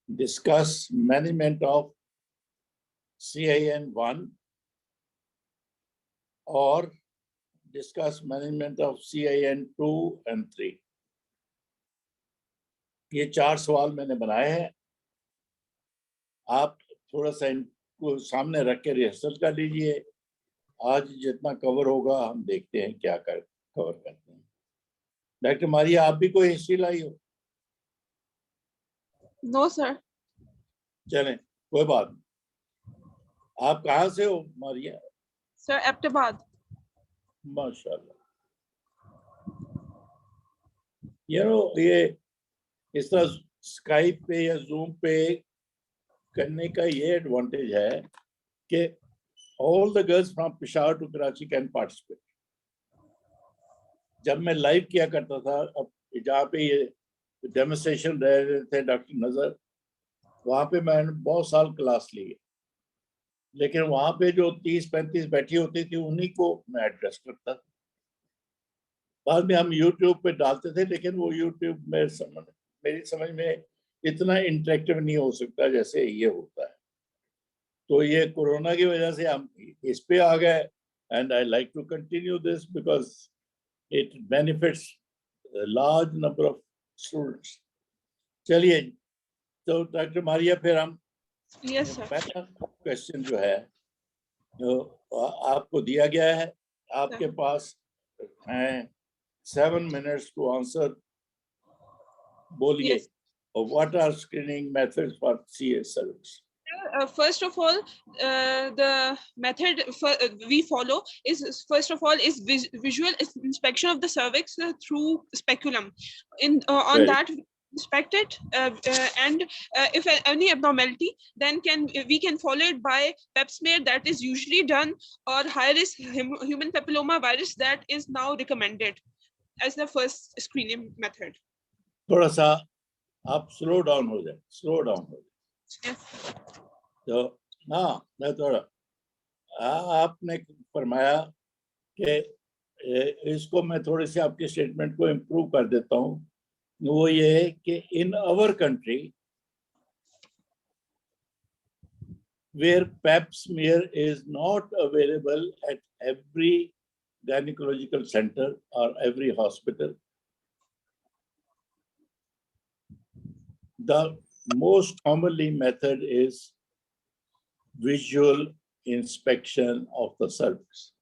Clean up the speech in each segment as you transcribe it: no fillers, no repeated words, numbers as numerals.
discuss management of CIN1 or discuss management of CIN2 and 3. ये 4 सवाल मैंने बनाए हैं, आप थोड़ा सा इनको सामने रख के रिहर्सल कर लीजिए। आज जितना कवर होगा हम देखते हैं क्या कवर करते हैं। डॉक्टर मारिया, आप भी कोई हिस्ट्री लाई हो? No sir. चलें, कोई बात नहीं। आप कहाँ से हो मारिया? सर एबटाबाद। माशाल्लाह। ये इस तरह स्काइप पे या जूम पे करने का ये एडवांटेज है कि all the girls from Peshawar to Karachi can participate. जब मैं लाइव किया करता था, अब जहाँ पे ये डेमोन्स्ट्रेशन रह रहे थे डॉक्टर नजर, वहाँ पे मैंने बहुत साल क्लास ली है, लेकिन वहाँ पे जो 30-35 बैठी होती थी उन्हीं को मैं एड्रेस करता था। बाद में हम यूट्यूब पे डालते थे, लेकिन वो यूट्यूब में मेरी समझ में इतना इंटरेक्टिव नहीं हो सकता जैसे ये होता है। तो ये कोरोना की वजह से हम इस पे आ गए, and I like to continue this because it benefits large number of students. चलिए, तो डॉक्टर मारिया, फिर हम पहला क्वेश्चन जो है जो आपको दिया गया है, आपके पास हैं 7 minutes to answer. बोलिए, what are screening methods for CA cervix? First of all, the method we follow is visual inspection of the cervix through speculum. On that we inspect it, and if any abnormality, then we can follow it by Pep Smear, that is usually done, or high risk human papilloma virus that is now recommended as the first screening method. थोड़ा सा आप slow down हो जाए। तो हाँ, मैं थोड़ा आपने फरमाया कि इसको मैं थोड़ी सी आपके स्टेटमेंट को इम्प्रूव कर देता हूँ। वो ये है कि in our country where Pep Smear is not available at every gynecological center or every hospital, the most commonly method is visual inspection of the cervix.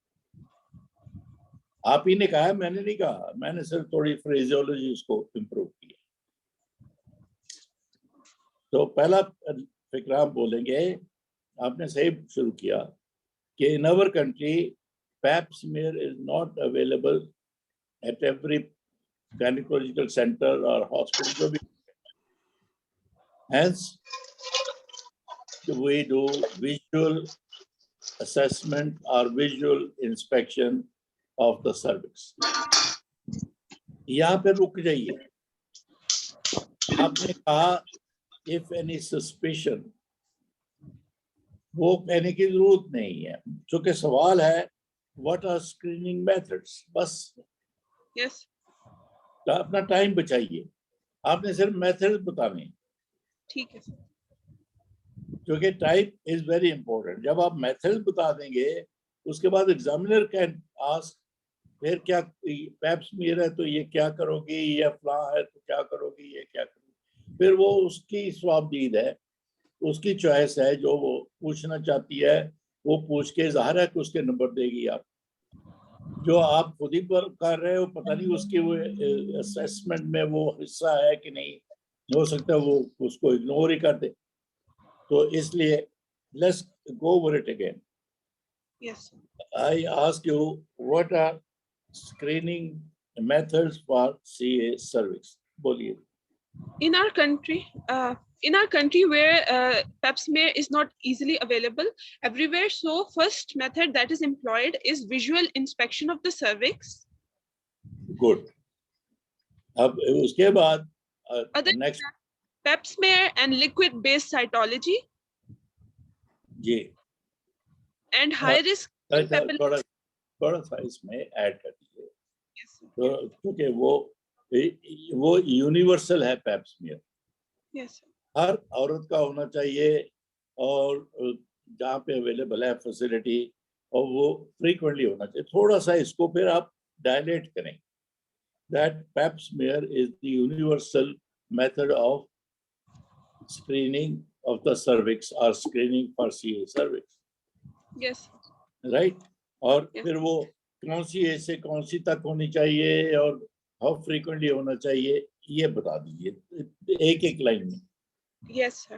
आप ही ने कहा, मैंने नहीं कहा, मैंने सिर्फ थोड़ी फ्रेजियोलॉजी उसको इम्प्रूव किया। तो पहला फिक्रा हम बोलेंगे, आपने सही शुरू किया कि in our country Pep Smear is not available at every gynecological center or hospital. Hence, we do visual assessment or visual inspection of the cervix. यहाँ पे रुक जाइए। आपने कहा if any suspicion, वो कहने की जरूरत नहीं है, क्योंकि सवाल है what are screening methods, बस yes. तो अपना टाइम बचाइए, आपने सिर्फ मेथड्स बताने। ठीक है, क्योंकि टाइम इज वेरी इंपॉर्टेंट। जब आप मेथड्स बता देंगे, उसके बाद एग्जामिनर कैन आस्क फिर क्या पेप स्मीयर है तो ये क्या करोगी, ये फलां है तो क्या करोगी, ये क्या करोगी। फिर वो उसकी स्वाबदीद है, उसकी चॉइस है, जो वो पूछना चाहती है वो पूछ के ज़ाहिर है कि उसके नंबर देगी। आप जो आप खुद ही पर कर रहे हो, पता नहीं उसकी वो असेसमेंट में वो हिस्सा है कि नहीं, हो सकता है वो उसको इग्नोर ही कर दे। तो इसलिए let's go over it again. yes. I ask you, what are screening methods for CA cervix? बोलिए। In our country where Pep Smear is not easily available everywhere, so first method that is employed is visual inspection of the cervix. Good. अब उसके बाद next Pep Smear and liquid based cytology. Ji. And high risk थोड़ा सा इसमें add कर दीजिए, क्योंकि वो यूनिवर्सल है पेप स्मीयर। yes. हर औरत का होना चाहिए और जहाँ पे अवेलेबल है फैसिलिटी, और वो फ्रीक्वेंटली होना चाहिए। थोड़ा सा इसको फिर आप डायलेट करें, that Pep smear is the universal method of screening of the cervix or screening for CA cervix, Yes. right? और Yes. फिर वो कौन सी एज से कौन सी तक होनी चाहिए और हाउ फ्रीक्वेंटली होना चाहिए, ये बता दीजिए एक एक लाइन में। Yes, sir.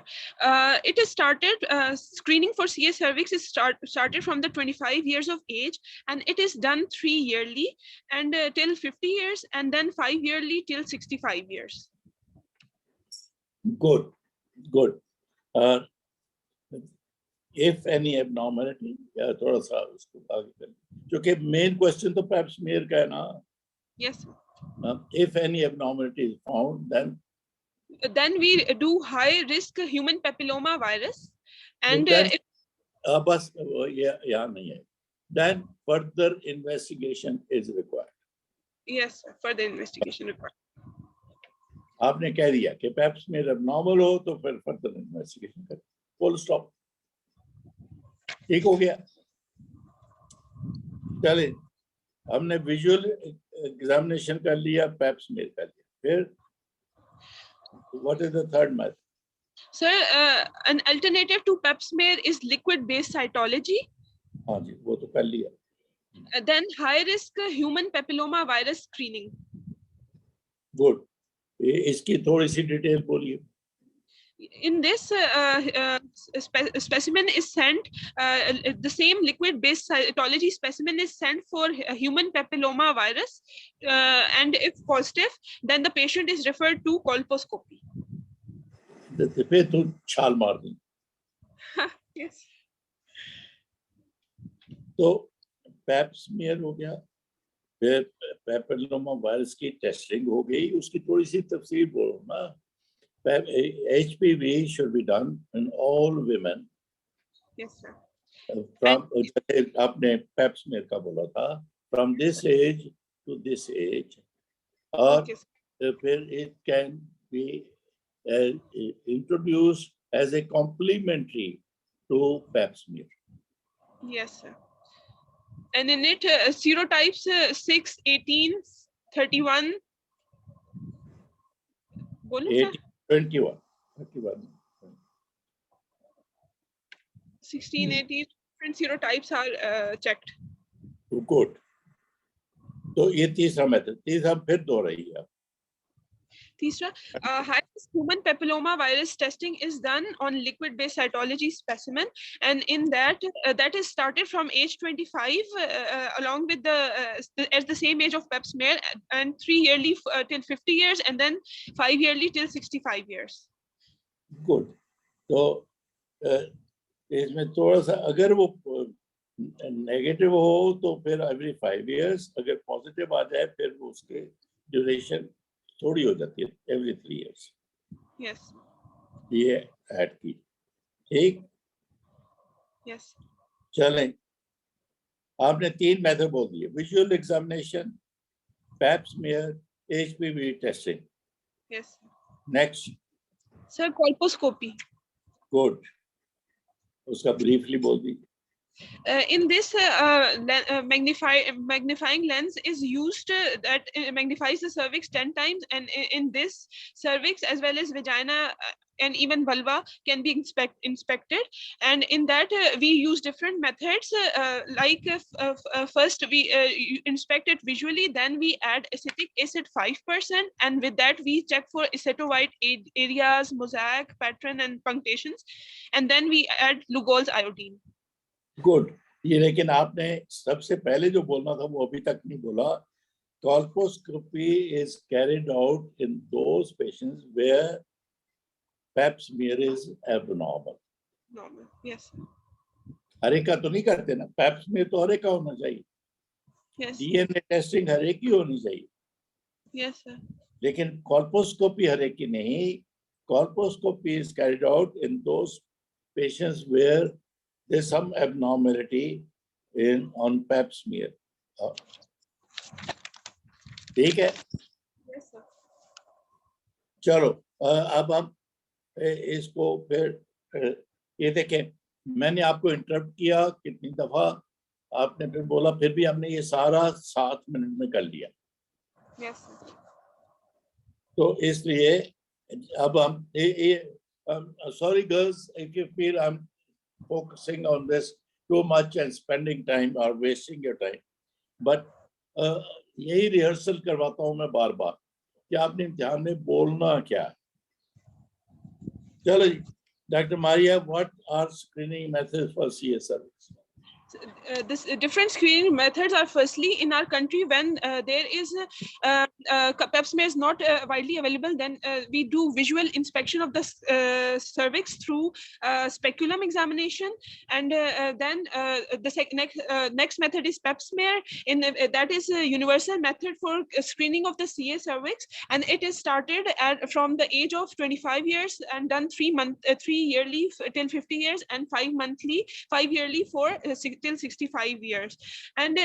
It is started, screening for CA cervix is started from the 25 years of age, and it is done 3 yearly and till 50 years, and then 5 yearly till 65 years. Good, good. Uh, if any abnormality, थोड़ा सा उसको आगे करें, क्योंकि main question तो पेप smear का है ना। Yes. If any abnormality is found, then we do high risk human papilloma virus, and then बस ये यहाँ नहीं है, then further investigation is required. yes, sir, further investigation required. आपने कह दिया कि पेप स्मीयर abnormal हो तो फिर further investigation करें, full stop। ठीक हो गया? चले, हमने विजुअल एग्जामिनेशन कर लिया, पेप स्मीयर कर लिया, फिर what is the third method? Sir, an alternative to Pep smear is liquid based cytology. हाँ जी, वो तो कर लिया। Then high risk human papilloma virus screening. Good, इसकी थोड़ी सी डिटेल बोलिए। In this, specimen is sent, the same liquid based cytology specimen is sent for human papilloma virus, and if positive, then the patient is referred to colposcopy. फिर तो छाल मार दी। Yes. तो पेप smear हो गया, फिर पैपिलोमा वायरस की testing हो गई, उसकी थोड़ी सी तफसील बोलो ना। HPV should be done in all women. Yes, sir. From आपने पेप स्मीयर का बोला था, from this age to this age, और फिर it can be introduced as a complementary to Pep smear. Yes, sir. And in it, serotypes 6, 18, 31. 21. 16, 18 different serotypes are checked. Good. तो ये तीसरा method, तीसरा फिर दो रही है। Tisra, high human papilloma virus testing is done on liquid based cytology specimen, and in that that is started from age 25 along with at the same age of Pep smear, and 3 yearly till 50 years, and then 5 yearly till 65 years. Good. तो इसमें थोड़ा सा अगर वो negative हो तो फिर every 5 years, अगर पॉजिटिव आ जाए फिर उसके ड्यूरेशन थोड़ी हो जाती है, एवरी 3 years. Yes. ये ऐड की, ठीक? Yes. चलें, आपने 3 मेथड बोल दिए, visual examination, pap smear, HPV testing. Yes. Next Sir, colposcopy. Good, उसका ब्रीफली बोल दीजिए। In this, magnifying lens is used that magnifies the cervix 10 times, and in this, cervix as well as vagina and even vulva can be inspected. And in that, we use different methods. Like first we inspect it visually, then we add acetic acid 5%, and with that we check for acetowhite areas, mosaic pattern, and punctations, and then we add Lugol's iodine. Good, ये लेकिन आपने सबसे पहले जो बोलना था वो अभी तक नहीं बोला। Colposcopy is carried out in those patients where Pep smear is abnormal. Normal, yes. हर एक का तो नहीं करते ना, Pep smear तो हर एक का होना चाहिए। Yes. DNA टेस्टिंग हर एक की होनी चाहिए। Yes, sir. लेकिन colposcopy हर एक की नहीं। Colposcopy is carried out in those patients where there's some abnormality on Pep smear. ठीक है? Yes, sir. चलो, अब हम इसको फिर ये देखें, मैंने आपको इंटरप्ट किया कितनी दफा, आपने फिर बोला, फिर भी हमने ये सारा 7 मिनट में कर लिया। Yes. तो इसलिए अब हम sorry girls if you feel I'm focusing on this too much and spending time or wasting your time, but यही रिहर्सल करवाता हूँ मैं बार बार कि आपने ध्यान में बोलना क्या है। चलो जी, doctor Maria, what are screening methods for CA cervix? This different screening methods are firstly in our country when there is Pep Smear is not widely available, then we do visual inspection of the cervix through speculum examination, and then the next method is Pep Smear. That is a universal method for screening of the CA cervix, and it is started from the age of 25 years and done 3 yearly till 50 years and 5 yearly for till 65 years. And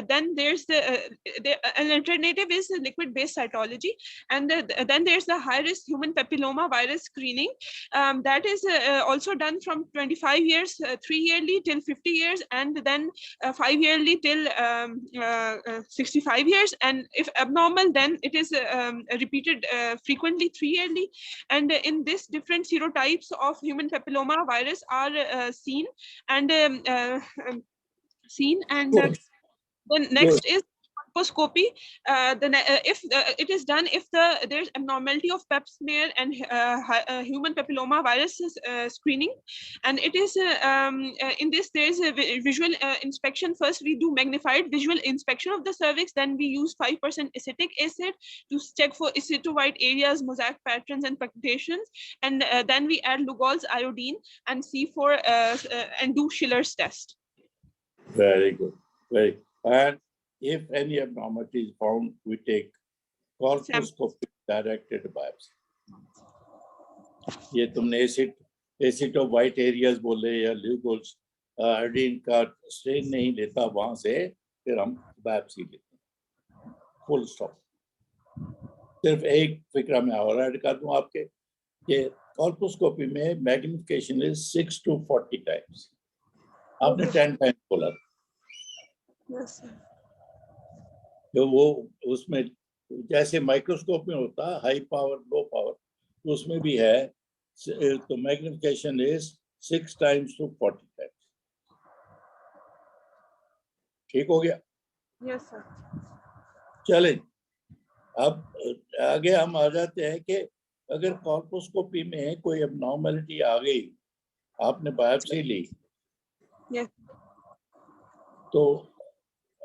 then there's an alternative is liquid based cytology, and then there's the high risk human papilloma virus screening, that is also done from 25 years 3 yearly till 50 years, and then 5 yearly till 65 years, and if abnormal then it is repeated frequently 3 yearly. And in this different serotypes of human papilloma virus are seen, and Good. then next is colposcopy. If it is done if there's abnormality of Pep Smear and human papilloma virus screening, and it is in this there is a visual inspection. First we do magnified visual inspection of the cervix, then we use 5% acetic acid to check for acetowhite areas, mosaic patterns and punctations, and then we add Lugol's iodine and see for and do Schiller's test. Very good. Very. And if any abnormality is found, we take colposcopic directed biopsy. ये तुमने acid of white areas बोले या ल्यूकोल्स iodine का strain नहीं लेता, वहां से फिर हम बायोप्सी लेते हैं। Full stop. सिर्फ एक फिक्रा में और ऐड कर दूं आपके कि कॉल्पोस्कोपी में मैग्निफिकेशन इज 6 to 40 टाइम्स। आपने 10 टाइम्स बोला। Yes, तो वो उसमें जैसे माइक्रोस्कोप में होता है हाई पावर लो पावर, तो उसमें भी है, तो magnification is 6 times to 40 times। ठीक हो गया? yes sir. चलें, अब आगे हम आ जाते हैं कि अगर कॉल्पोस्कोपी में कोई एबनॉर्मलिटी आ गई, आपने बायोप्सी ली, Yes. तो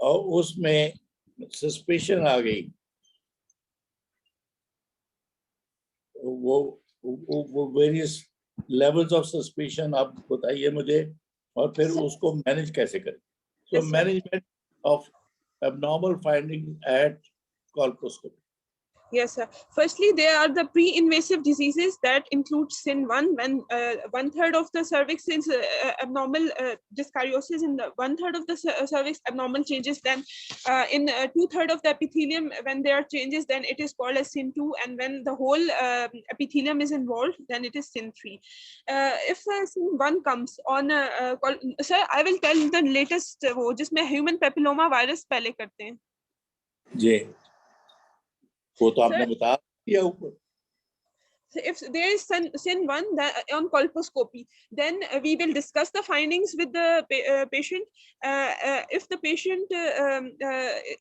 और उसमें सस्पिशन आ गई, वो वेरियस लेवल्स ऑफ सस्पिशन आप बताइए मुझे, और फिर उसको मैनेज कैसे करें? So Yes, sir. management of abnormal findings at colposcopy. Yes, sir. Firstly, there are the pre-invasive diseases that include SIN1, when 1/3 of the cervix is abnormal dyskaryosis, in the 1/3 of the cervix abnormal changes, then in 2/3 of the epithelium when there are changes, then it is called as SIN2, and when the whole epithelium is involved, then it is SIN3. If SIN1 comes on, sir, I will tell the latest वो जिसमें human papilloma virus पहले करते हैं। जी, वो तो आपने बता दिया ऊपर। So if there is SIN1 on colposcopy, then we will discuss the findings with the patient. If the patient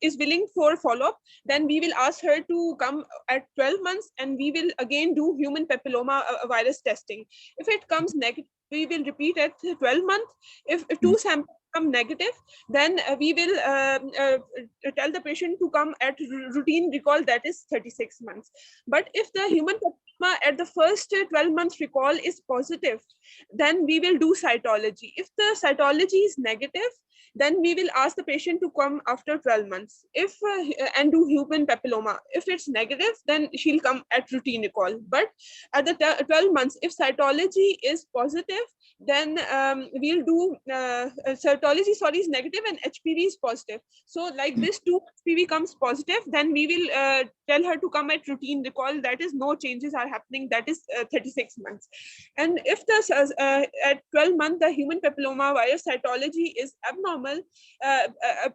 is willing for follow-up, then we will ask her to come at 12 months, and we will again do human papilloma virus testing. If it comes negative, we will repeat at 12 months. If 2 samples come negative, then we will tell the patient to come at routine recall, that is 36 months. But if the human papilloma at the first 12 months recall is positive, then we will do cytology. If the cytology is negative, then we will ask the patient to come after 12 months and do human papilloma. If it's negative, then she'll come at routine recall. But at the 12 months, if cytology is positive, then we'll do cytology is negative and HPV is positive. So like this 2 HPV comes positive, then we will tell her to come at routine recall, that is no changes are are happening, that is 36 months. And if the at 12 months the human papilloma virus cytology is abnormal,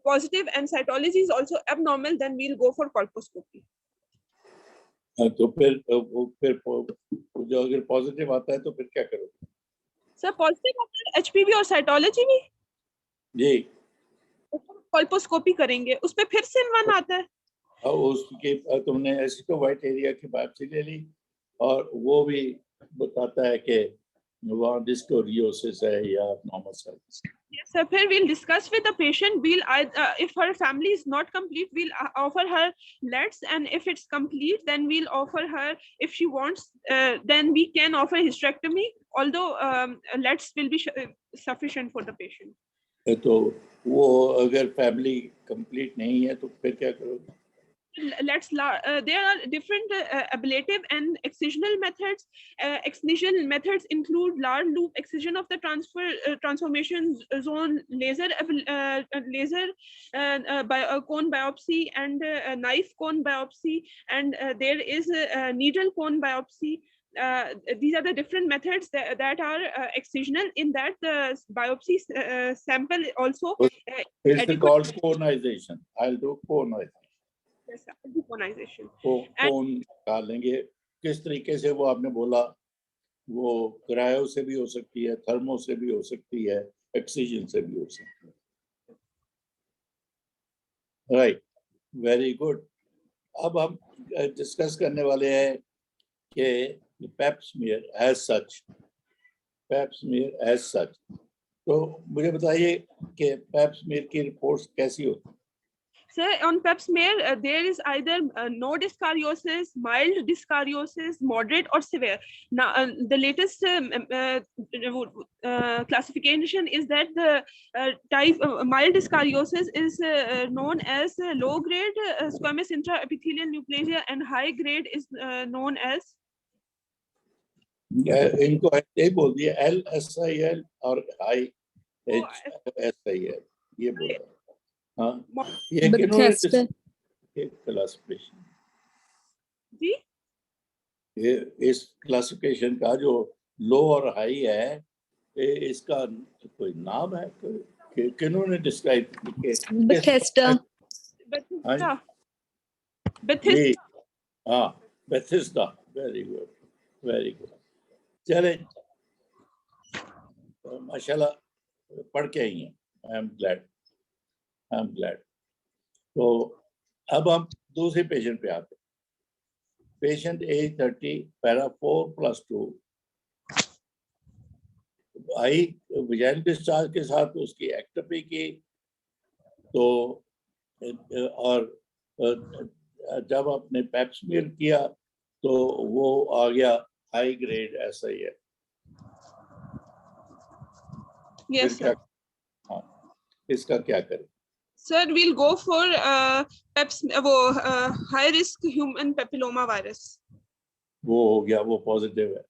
positive, and cytology is also abnormal, then we'll go for colposcopy. तो फिर जो अगर positive आता है तो फिर क्या करोगे? सर पॉजिटिव आता है HPV और साइटोलॉजी भी जी, कॉल्पोस्कोपी करेंगे, उस पे फिर सिन 1 आता है। और उसके तुमने एसिटो वाइट एरिया की बायोप्सी ले ली और वो भी बताता है कि वहाँ डिस्कोरियोसिस है या नॉर्मल सेल्स। Yes sir, फिर we'll discuss with the patient. We'll if her family is not complete, we'll offer her LETs, and if it's complete, then we'll offer her, if she wants, then we can offer hysterectomy, although LETs will be sufficient for the patient. तो वो अगर family complete नहीं है तो फिर क्या करोगे? There are different ablative and excisional methods. Excisional methods include large loop excision of the transformation zone, laser cone biopsy, and knife cone biopsy, and there is needle cone biopsy. These are the different methods that are excisional. In that, the biopsy sample also. It's called conization. I'll do conization. Yes, deconization. कौन डालेंगे, किस तरीके से वो आपने बोला, वो cryo से भी हो सकती है, थर्मो से भी हो सकती है, एक्सीजन से भी हो सकती है। Right, very good. अब हम डिस्कस करने वाले हैं कि पेप स्मीयर एज सच, तो मुझे बताइए कि पेप स्मीयर की रिपोर्ट्स कैसी होती है? Sir, on Pep Smear, there is either no dyskaryosis, mild dyskaryosis, moderate, or severe. Now, the latest classification is that the type mild dyskaryosis is known as low-grade squamous intraepithelial neoplasia, and high-grade is known as. इनको ऐसे बोल दिया LSIL और HSIL, ये बोला। हाँ, ये classification जी, ये इस क्लासिफिकेशन का जो लो और हाई है, इसका कोई नाम है किन्होंने डिस्क्राइब किया? Bethesda. Very good, very good. चले, माशाल्लाह पढ़ के आई हैं। I am glad. तो अब हम दूसरे पेशेंट पे आते हैं। पेशेंट एज 30, पैरा 4+2, आई वजाइनल डिस्चार्ज के साथ उसकी एक्टोपी की, तो और जब आपने पेप स्मीयर किया तो वो आ गया high grade SIL। yes sir. हाँ, इसका क्या करें? Sir, we'll go for high risk human papilloma virus. वो हो गया, वो पॉजिटिव है।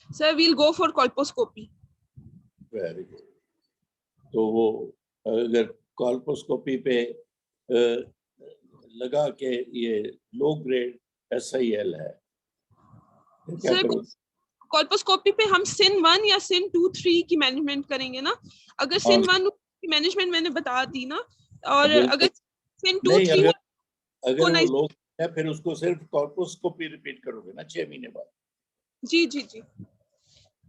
Sir, we'll go for colposcopy. Very good. तो वो अगर कॉल्पोस्कोपी पे लगा के ये लो ग्रेड SIL है, सर कॉल्पोस्कोपी पे हम सिन 1 या सिन 2, 3 की मैनेजमेंट करेंगे ना। अगर सिन 1 की मैनेजमेंट मैंने बता दी ना, और अगर सिन 2, 3 अगर वो लोग है फिर उसको सिर्फ कॉल्पोस्कोपी रिपीट करोगे ना 6 महीने बाद। जी जी जी।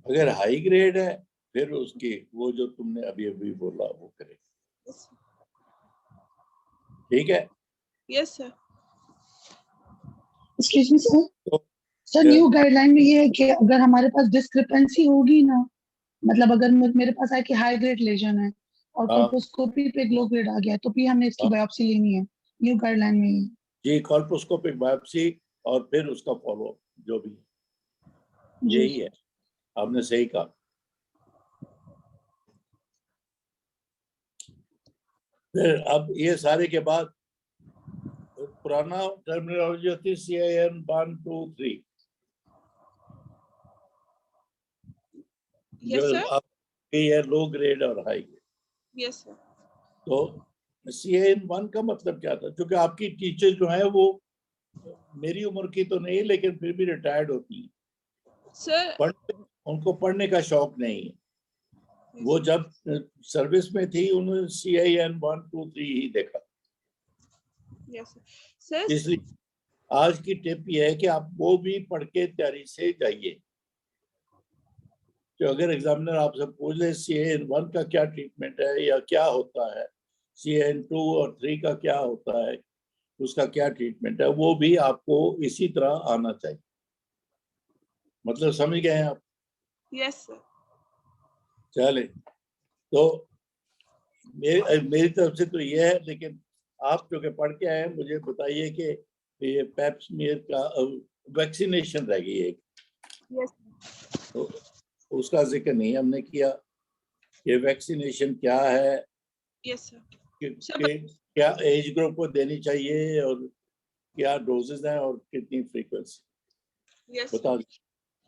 अगर हाई ग्रेड है फिर उसकी वो जो तुमने अभी बोला वो करेंगे। ठीक है? Yes sir. Excuse me sir, sir new guideline में ये है कि अगर हमारे पास डिस्क्रिपेंसी होगी ना, मतलब अगर मेरे पास है कि हाई ग्रेड लेजन है और कॉल्पोस्कोपी पे लो ग्रेड आ गया तो भी हमने इसकी बायोप्सी लेनी है, न्यू गाइडलाइन में। जी, कॉल्पोस्कोपिक बायोप्सी और फिर उसका फॉलो जो भी यही है। आपने सही कहा। फिर अब ये सारे के बाद पुराना टर्मिनोलॉजी होती CIN 1, 2, 3। Yes sir. ये लो ग्रेड और हाई ग्रेड। Yes sir. तो CIN 1 का मतलब क्या था? क्योंकि आपकी टीचर जो है वो मेरी उम्र की तो नहीं, लेकिन फिर भी रिटायर्ड होती हैं। सर उनको पढ़ने का शौक नहीं है। वो जब सर्विस में थी उन्होंने CIN 1, 2, 3 ही देखा। Yes sir. इसलिए आज की टिप ये है कि आप वो भी पढ़ के तैयारी से जाइए। तो अगर एग्जामिनर आपसे पूछ ले CIN 1 का क्या ट्रीटमेंट है या क्या होता है, CIN 2 और 3 का क्या होता है, उसका क्या ट्रीटमेंट है, वो भी आपको इसी तरह आना चाहिए। मतलब समझ गए हैं आप? Yes sir. चले, तो मेरी तरफ से तो ये है, लेकिन आप जो कि पढ़ के आए हैं, मुझे बताइए कि ये पेप स्मीयर का वैक्सीनेशन रह गई है। यस तो उसका जिक्र नहीं हमने किया। ये वैक्सीनेशन क्या है, यस कि सर। क्या एज ग्रुप को देनी चाहिए और क्या डोजेज हैं और कितनी फ्रीक्वेंसी, यस बता दीजिए।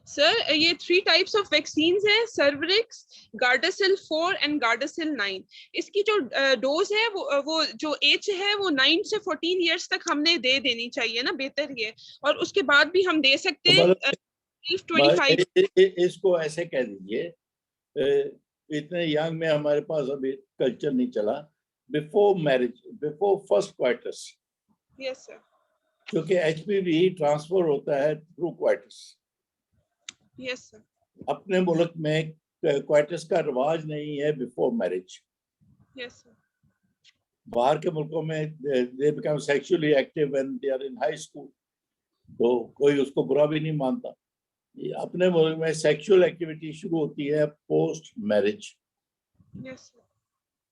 सर, ये 3 टाइप्स ऑफ वैक्सीन्स हैं, सर्वरिक्स, गार्डासिल 4 एंड गार्डासिल 9। इसकी जो डोज है वो जो एज है वो 9 से 14 इयर्स तक हमने दे देनी चाहिए ना, बेहतर ये। और उसके बाद भी हम दे सकते हैं 25। इसको ऐसे कह दीजिए, इतने यंग में हमारे पास अभी कल्चर नहीं चला। Before marriage, before first quarters, yes sir. क्योंकि HPV ट्रांसफर होता है थ्रू क्वार्टर्स। Yes sir. अपने मुल्क में क्वार्टर्स का रिवाज नहीं है बिफोर मैरिज। Yes sir. बाहर के मुल्कों में they become sexually active when they are in high school, तो कोई उसको बुरा भी नहीं मानता। अपने मुल्क में सेक्सुअल एक्टिविटी शुरू होती है पोस्ट मैरिज। Yes sir.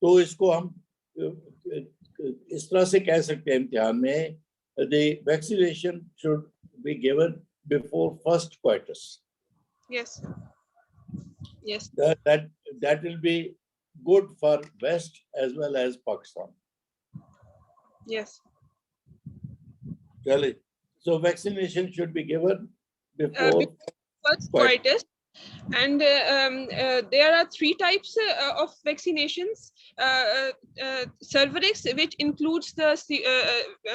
तो इसको हम इस तरह से कह सकते हैं इम्तिहान में, the vaccination should be given before first quarters. Yes sir. Yes That will be good for West as well as Pakistan. Yes Really. So vaccination should be given before first quarters. coitus. And there are 3 types of vaccinations. Cervarix, which includes the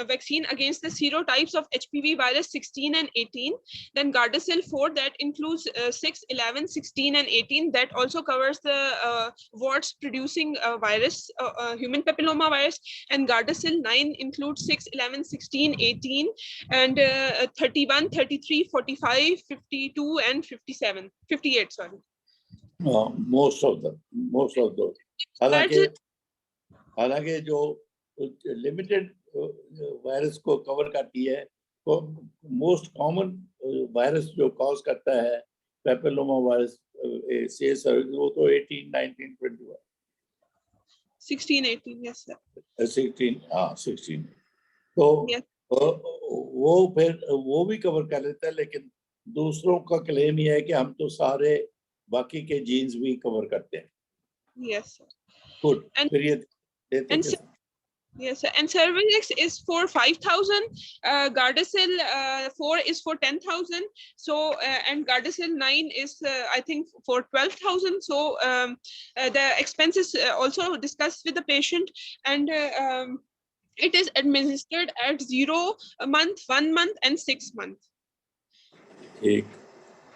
vaccine against the serotypes of HPV virus 16 and 18. Then Gardasil 4, that includes 6, 11, 16 and 18. That also covers the warts producing virus, human papilloma virus. And Gardasil 9 includes 6, 11, 16, 18 and 31, 33, 45, 52 and 57. 58, sorry. Most of those. हालांकि जो limited virus को cover करती है, तो most common virus जो cause करता है papilloma virus वो तो 18, 19, 21, 16, 18, yes sir. 16, हाँ 16। तो yes. वो फिर वो भी कवर कर लेता है, लेकिन दूसरों का क्लेम ये है कि हम तो सारे बाकी के जीन्स भी कवर करते हैं। Yes sir. गुड। फिर ये देते and yes sir. And Cervarix is for 5,000, Gardasil 4 is for 10,000, so and Gardasil 9 is I think for 12,000. So the expenses also discussed with the patient, and it is administered at 0 month, 1 month and 6 months.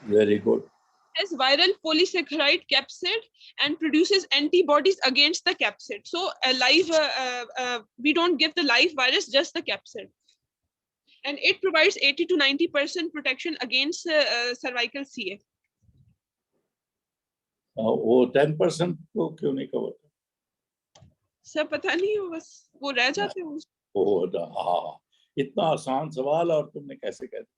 Very good. Has viral polysaccharide capsid and produces antibodies against the capsid. So we don't give the live virus, just the capsid. And it provides 80 to 90% protection against cervical CA. वो 10% को क्यों नहीं cover? सब पता नहीं, बस वो रह जाते हैं। हाँ, इतना आसान सवाल और तुमने कैसे कह दिया?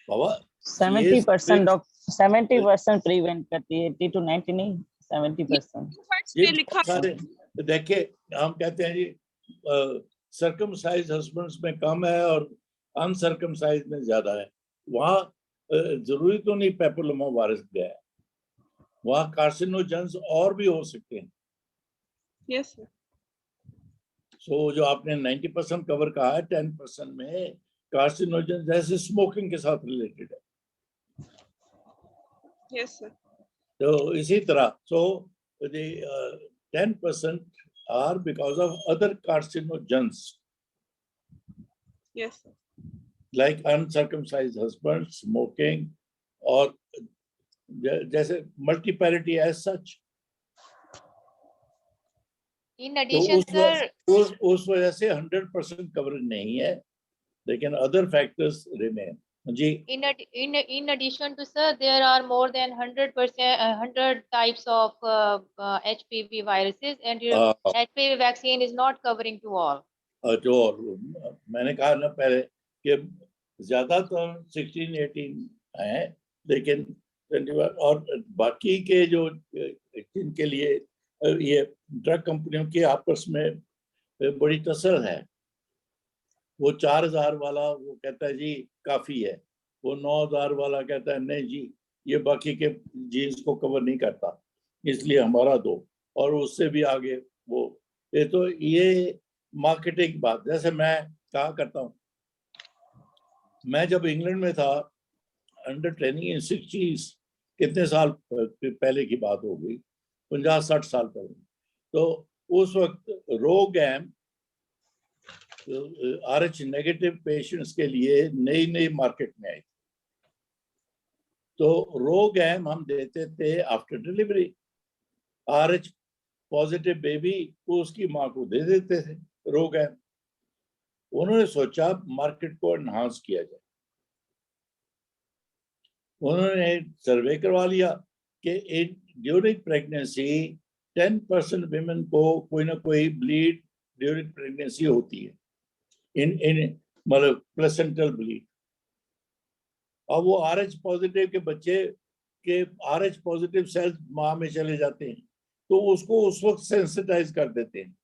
बाबा 70% प्रिवेंट करती है, 80 to 90 नहीं, 70%। ये लिखा है। देखिए, हम कहते हैं जी सर्कमसाइज हस्बैंड्स में कम है और अनसर्कमसाइज में ज्यादा है। वहाँ जरूरी तो नहीं पेपिलोमा वायरस गया है, वहाँ कार्सिनोजेंस और भी हो सकते हैं। Yes sir. सो जो आपने 90% कवर कहा है, 10% में कार्सिनोजेंस जैसे स्मोकिंग के साथ रिलेटेड है। Yes sir. तो इसी तरह so the 10% are because of other carcinogens. Yes, sir. Like uncircumcised husband, smoking, और जैसे multiparity as such. In तो addition, sir, उस वजह से 100% कवरेज नहीं है, लेकिन अदर फैक्टर्स रिमेन. जी. in addition to, sir, there are more than 100 types of HPV viruses, and your HPV vaccine is not covering to all. जो मैंने कहा ना पहले कि ज्यादातर 16-18 हैं, लेकिन 21 और बाकी के जो जिनके लिए ये ड्रग कंपनियों की आपस में बड़ी टसल है, वो 4000 वाला वो कहता है जी काफी है, वो 9000 वाला कहता है नहीं जी ये बाकी के जीन्स को कवर नहीं करता, इसलिए हमारा दो, और उससे भी आगे वो ये तो ये मार्केटिंग बात. जैसे मैं कहा करता हूँ, मैं जब इंग्लैंड में था अंडर ट्रेनिंग इन 60s, कितने साल पहले की बात हो गई, 50-60 साल पहले, तो उस वक्त रोगैम RH नेगेटिव पेशेंट्स के लिए नई नई मार्केट में आई. तो रोगैम हम देते थे after delivery. RH positive baby को उसकी माँ को दे देते थे रोगैम. उन्होंने सोचा मार्केट को एनहांस किया जाए. उन्होंने सर्वे करवा लिया कि ड्यूरिंग प्रेगनेंसी 10% विमेन को कोई ना कोई ब्लीड ड्यूरिंग प्रेगनेंसी होती है, इन मतलब प्लेसेंटल ब्लीड. और वो RH पॉजिटिव के बच्चे के RH पॉजिटिव सेल्स माँ में चले जाते हैं, तो उसको उस वक्त सेंसिटाइज कर देते हैं.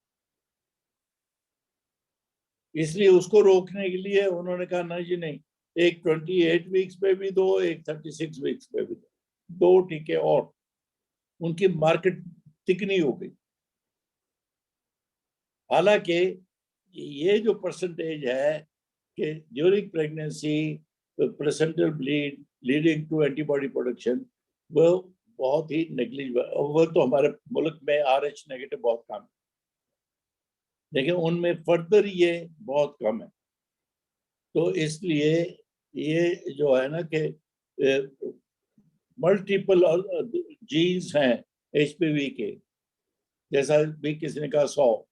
इसलिए उसको रोकने के लिए उन्होंने कहा नहीं जी नहीं, एक 28 वीक्स पे भी दो, एक 36 वीक्स पे भी दो टीके, और उनकी मार्केट तिकनी हो गई. हालांकि ये जो परसेंटेज है कि during pregnancy placental bleed leading to antibody production, वो बहुत ही नेग्लिजिबल. वो तो हमारे मुल्क में RH नेगेटिव बहुत कम है, लेकिन उनमें फर्दर ये बहुत कम है. तो इसलिए ये जो है ना कि मल्टीपल जीन्स हैं HPV के, जैसा भी किसी ने कहा 100,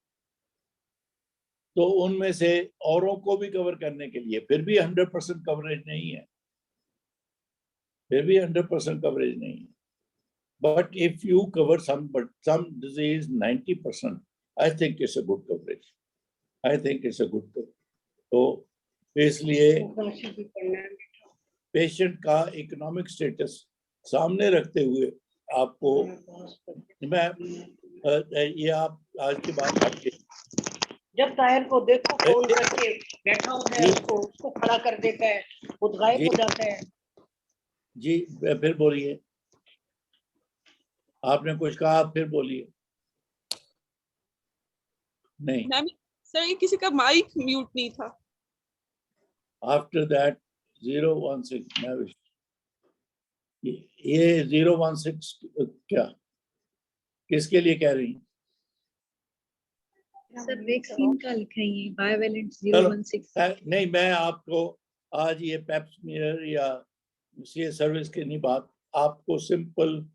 तो उनमें से औरों को भी कवर करने के लिए फिर भी 100% कवरेज नहीं है, फिर भी 100% कवरेज नहीं है. But if you cover some disease 90%, I think it's a good coverage. I think it's a good coverage. तो इसलिए पेशेंट का इकोनॉमिक स्टेटस सामने रखते हुए आपको मैं ये आप आज के बाद आपके जब तायर को देखो फोन करके बैठा होता है, उसको खड़ा कर देता है, खुद गायब हो जाता है. जी फिर बोलिए, आपने कुछ कहा, आप फिर बोलिए. नहीं सर ये किसी का माइक म्यूट नहीं था. आफ्टर दैट 016 ये 016 क्या किसके लिए कह रही हैं? सर वैक्सीन का लिखा है ये बायोवेलेंट 016. नहीं, मैं आपको आज ये पेप स्मीयर या ये सर्विस की नहीं बात, आपको सिंपल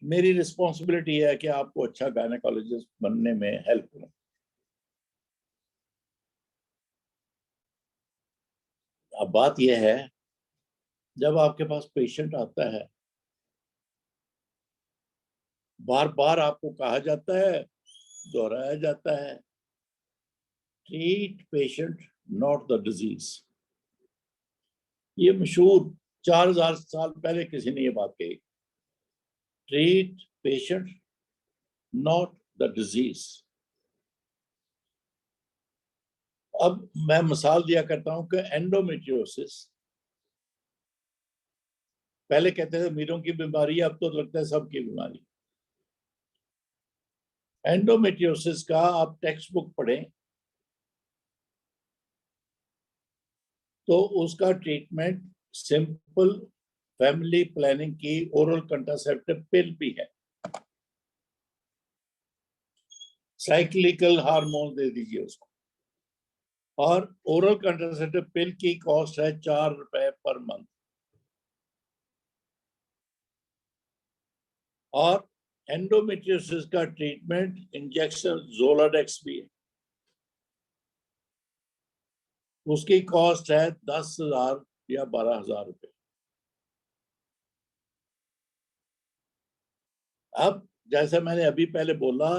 मेरी रिस्पॉन्सिबिलिटी है कि आपको अच्छा गायनेकोलॉजिस्ट बनने में हेल्प करूं. अब बात यह है, जब आपके पास पेशेंट आता है, बार बार आपको कहा जाता है, दोहराया जाता है, treat patient not the disease. ये मशहूर 4000 साल पहले किसी ने ये बात कही, treat patient not the disease. अब मैं मिसाल दिया करता हूं कि एंडोमेट्रियोसिस, पहले कहते थे मीरों की बीमारी, अब तो लगता है सबकी बीमारी. एंडोमेट्रियोसिस का आप टेक्स्ट बुक पढ़ें तो उसका ट्रीटमेंट सिंपल फैमिली प्लानिंग की ओरल कंट्रासेप्टिव पिल भी है. साइक्लिकल हार्मोन दे दीजिए उसको. और ओरल कंट्रासेप्टिव पिल की कॉस्ट है 4 रुपए पर मंथ। और एंडोमेट्रियोसिस का ट्रीटमेंट इंजेक्शन जोलाडेक्स भी है, उसकी कॉस्ट है 10,000 या 12,000 रुपए। अब जैसे मैंने अभी पहले बोला,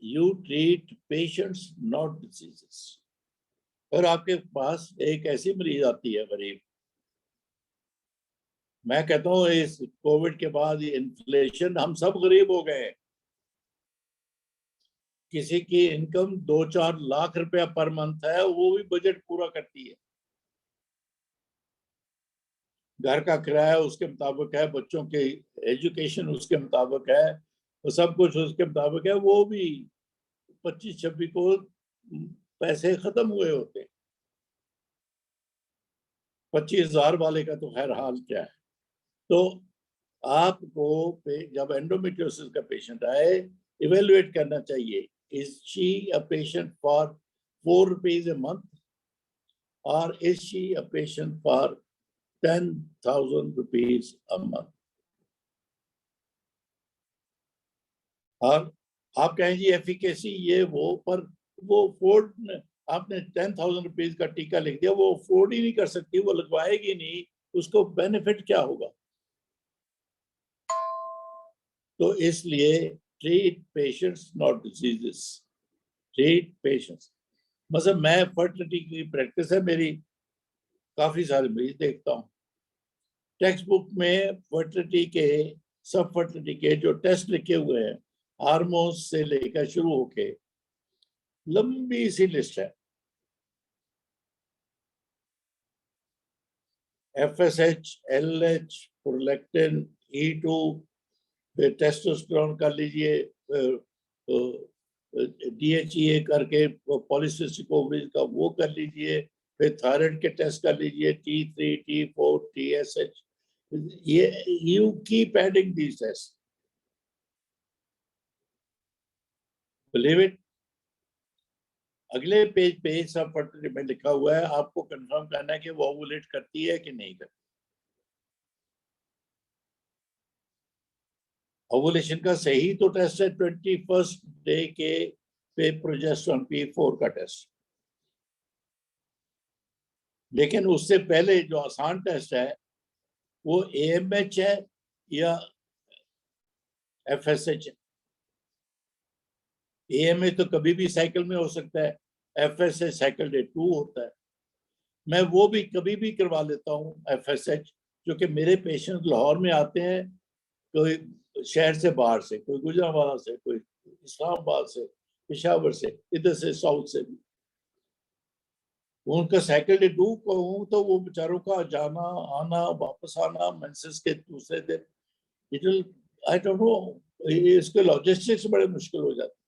you treat patients not diseases. और आपके पास एक ऐसी मरीज आती है गरीब, मैं कहता हूँ इस कोविड के बाद इन्फ्लेशन, हम सब गरीब हो गए हैं। किसी की इनकम 2-4 लाख रुपया पर मंथ है, वो भी बजट पूरा करती है। घर का किराया उसके मुताबिक है, बच्चों के एजुकेशन उसके मुताबिक है, तो सब कुछ उसके मुताबिक है। वो भी 25-26 को पैसे खत्म हुए होते हैं। 25,000 वाले का तो खैर हाल क्या है। तो आपको जब एंडोमेट्रियोसिस का पेशेंट आए, इवेलुएट करना चाहिए, is she a patient for 4 rupees a month और is she a patient for 10,000 rupees a month। और आप कहें जी एफिकेसी ये वो, पर वो अफोर्ड, आपने 10,000 रुपीज का टीका लिख दिया, वो अफोर्ड ही नहीं कर सकती, वो लगवाएगी नहीं, उसको बेनिफिट क्या होगा। तो इसलिए treat patients not diseases, treat patients. मतलब मैं फर्टिलिटी की प्रैक्टिस है मेरी, काफी सारे मरीज देखता हूँ। टेक्स्ट बुक में फर्टिलिटी के, सब फर्टिलिटी के जो टेस्ट लिखे हुए हैं, हार्मोन्स से लेकर शुरू होके लंबी सी लिस्ट है। FSH, LH, प्रोलैक्टिन, E2, फिर टेस्टोस्टेरोन कर लीजिए, DHEA करके पॉलिसिस्टिक ओवरीज का वो कर लीजिए, फिर थायराइड के टेस्ट कर लीजिए, T3, T4, TSH। ये you keep adding these tests, believe it। अगले पेज पे सब फर्टिलिटी में लिखा हुआ है, आपको कंफर्म करना है कि वो ओवुलेट करती है कि नहीं करती। ओवुलेशन का सही तो टेस्ट है 21st डे के पे प्रोजेस्टेरोन P4 का टेस्ट, लेकिन उससे पहले जो आसान टेस्ट है वो AMH है या FSH है। AMH तो कभी भी साइकिल में हो सकता है, FSH साइकिल डे 2 होता है। मैं वो भी कभी भी करवा लेता हूँ FSH, जो कि मेरे पेशेंट लाहौर में आते हैं, कोई शहर से बाहर से, कोई गुजरांवाला से, कोई इस्लामाबाद से, पेशावर से, इधर से साउथ से भी। उनका साइकिल डे 2 कहूँ तो वो बेचारों का जाना आना वापस आना मेंसेस के दूसरे दिन, it will, I don't know, इसके लॉजिस्टिक्स बड़े मुश्किल हो जाते।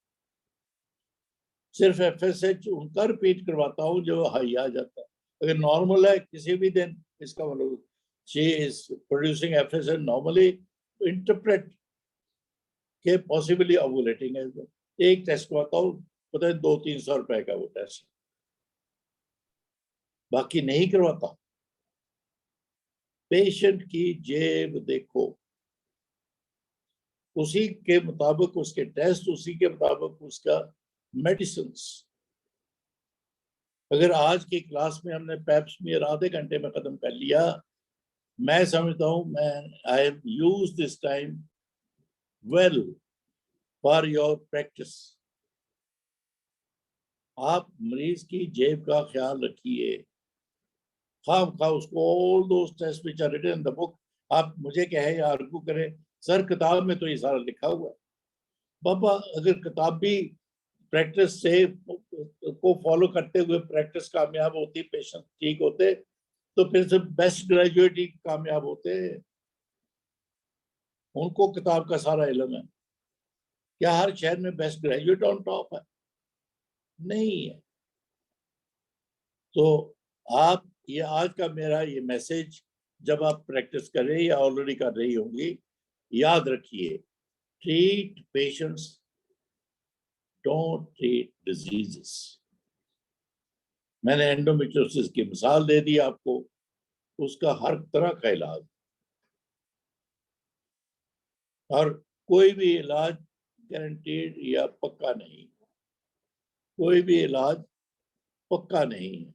सिर्फ FSH उनका रिपीट करवाता हूँ जो हाई आ जाता है। अगर नॉर्मल है किसी भी दिन, इसका मतलब she is producing FSH normally, interpret के पॉसिबली ओवुलेटिंग है। एक टेस्ट करवाता हूँ, पता है 200-300 रुपए का वो टेस्ट, बाकी नहीं करवाता। पेशेंट की जेब देखो, उसी के मुताबिक उसके टेस्ट, उसी के मुताबिक उसका मेडिसिन। अगर आज की क्लास में हमने पेप स्मीयर आधे घंटे में खत्म कर लिया, मैं समझता हूँ मैं I have used this time well for your practice. आप मरीज की जेब का ख्याल रखिए, खा उसको all those tests which are written in the book. आप मुझे कहे या आर्गू करें, सर किताब में तो ये सारा लिखा हुआ है। बाबा अगर किताब भी प्रैक्टिस से को फॉलो करते हुए प्रैक्टिस कामयाब होती, पेशेंट ठीक होते, तो फिर से बेस्ट ग्रेजुएट ही कामयाब होते। उनको किताब का सारा इल्म है। क्या हर शहर में बेस्ट ग्रेजुएट ऑन टॉप है? नहीं है। तो आप ये आज का मेरा ये मैसेज, जब आप प्रैक्टिस करें या ऑलरेडी कर रही होंगी, याद रखिए, treat patients, don't treat diseases. मैंने एंडोमेट्रियोसिस की मिसाल दे दी आपको, उसका हर तरह का इलाज, और कोई भी इलाज गारंटीड या पक्का नहीं, कोई भी इलाज पक्का नहीं है।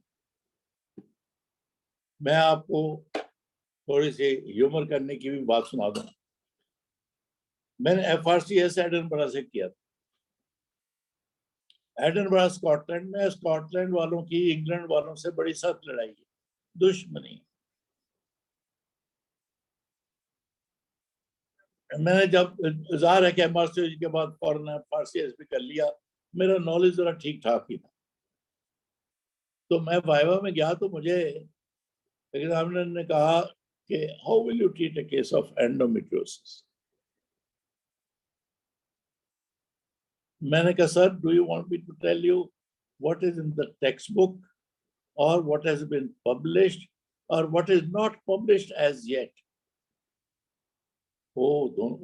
मैं आपको थोड़ी सी ह्यूमर करने की भी बात सुना दूं। मैंने FRCS एडनबरा से किया था। एडनबरा स्कॉटलैंड में, स्कॉटलैंड वालों की इंग्लैंड वालों से बड़ी सख्त लड़ाई है, दुश्मनी। मैंने जब ज़ाहिर है कि MRCS के बाद फौरन FRCS भी कर लिया, मेरा नॉलेज जरा ठीक ठाक ही था। तो मैं वाइवा में गया तो मुझे एग्जामिनर ने कहा कि how will you treat a case of endometriosis. मैंने कहा sir, do you want me to tell you what is in the text book और व्हाट हैज बीन पब्लिश्ड और what is not published as yet. वो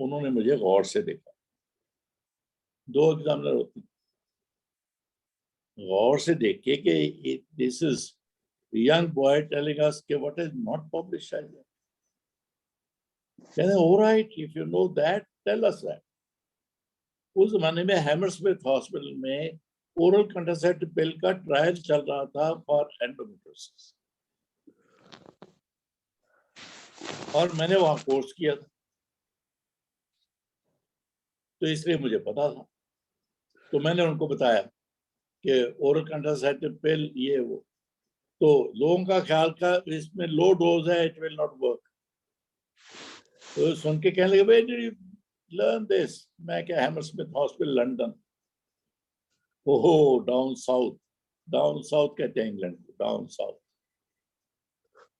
उन्होंने मुझे गौर से देखा। दो एग्जामिनर होते हैं, गौर से देखे कि this is young boy telling us what is not published as yet. All right, if you know that, tell us that. उस जमाने में हैमरस्मिथ हॉस्पिटल में ओरल कंट्रासेप्टिव पिल का ट्रायल चल रहा था फॉर एंडोमेट्रियोसिस, और मैंने वहां कोर्स किया था, तो इसलिए मुझे पता था। तो मैंने उनको बताया कि ओरल कंट्रासेप्टिव पिल ये वो, तो लोगों का ख्याल का इसमें लो डोज है, इट विल नॉट वर्क। तो सुन के कहने लगे, where did you learn this? मैं क्या, हैमरस्मिथ हॉस्पिटल लंदन। ओहो, डाउन साउथ, डाउन साउथ कहते हैं इंग्लैंड को, डाउन साउथ।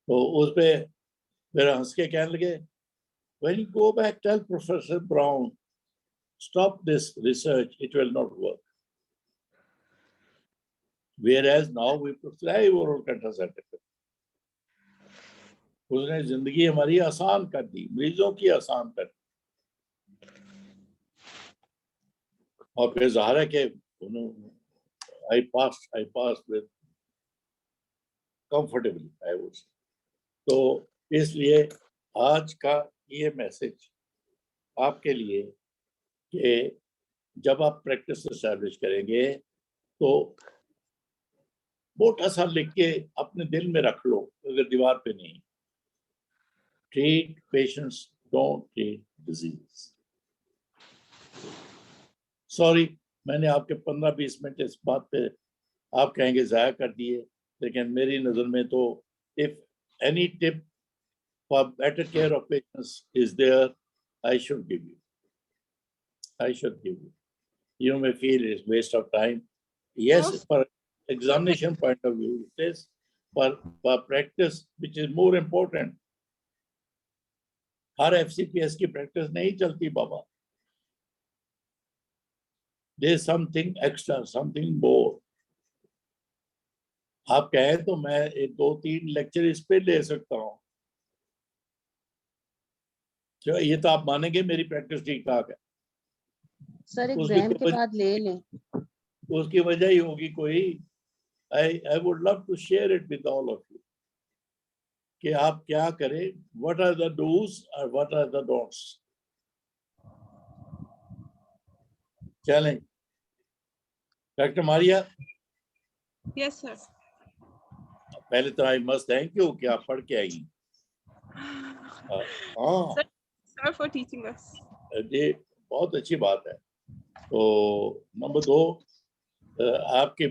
तो उस पे फिर हंस के कहने लगे, when you go back tell professor Brown stop this research, it will not work. Whereas now we prescribe oral contraceptive. उसने जिंदगी हमारी आसान कर दी, मरीजों की आसान कर दी। और फिर ज़ाहिर है कि I passed with comfortably, I would say. तो इसलिए आज का ये मैसेज आपके लिए कि जब आप प्रैक्टिस एस्टैब्लिश करेंगे तो मोटा सा लिख के अपने दिल में रख लो, अगर दीवार पे नहीं, treat patients, don't treat disease. Sorry, मैंने आपके 15-20 मिनट इस बात पे आप कहेंगे जाया कर दिए, लेकिन मेरी नजर में तो if any tip for better care of patients is there, I should give you, I should give you. You may feel it's waste of time. Yes, for examination point of view, it is. For practice, which is more important, her FCPS की practice नहीं चलती बाबा। There is something extra, something more. आप कहें तो मैं 2-3 lecture इस पे ले सकता हूँ। ये तो आप मानेंगे मेरी प्रैक्टिस ठीक ठाक है। सर एग्जाम के बाद ले लें। उसकी वजह ही होगी कोई। I would love to share it with all of you कि आप क्या करें, what are the do's और what are the don'ts। चलें, डॉक्टर मारिया। Yes, sir. पहले तो आई मस्ट थैंक यू कि आप पढ़ के आई। हाँ, Sir, for teaching us. ये बहुत अच्छी बात है। तो नंबर 2, आपके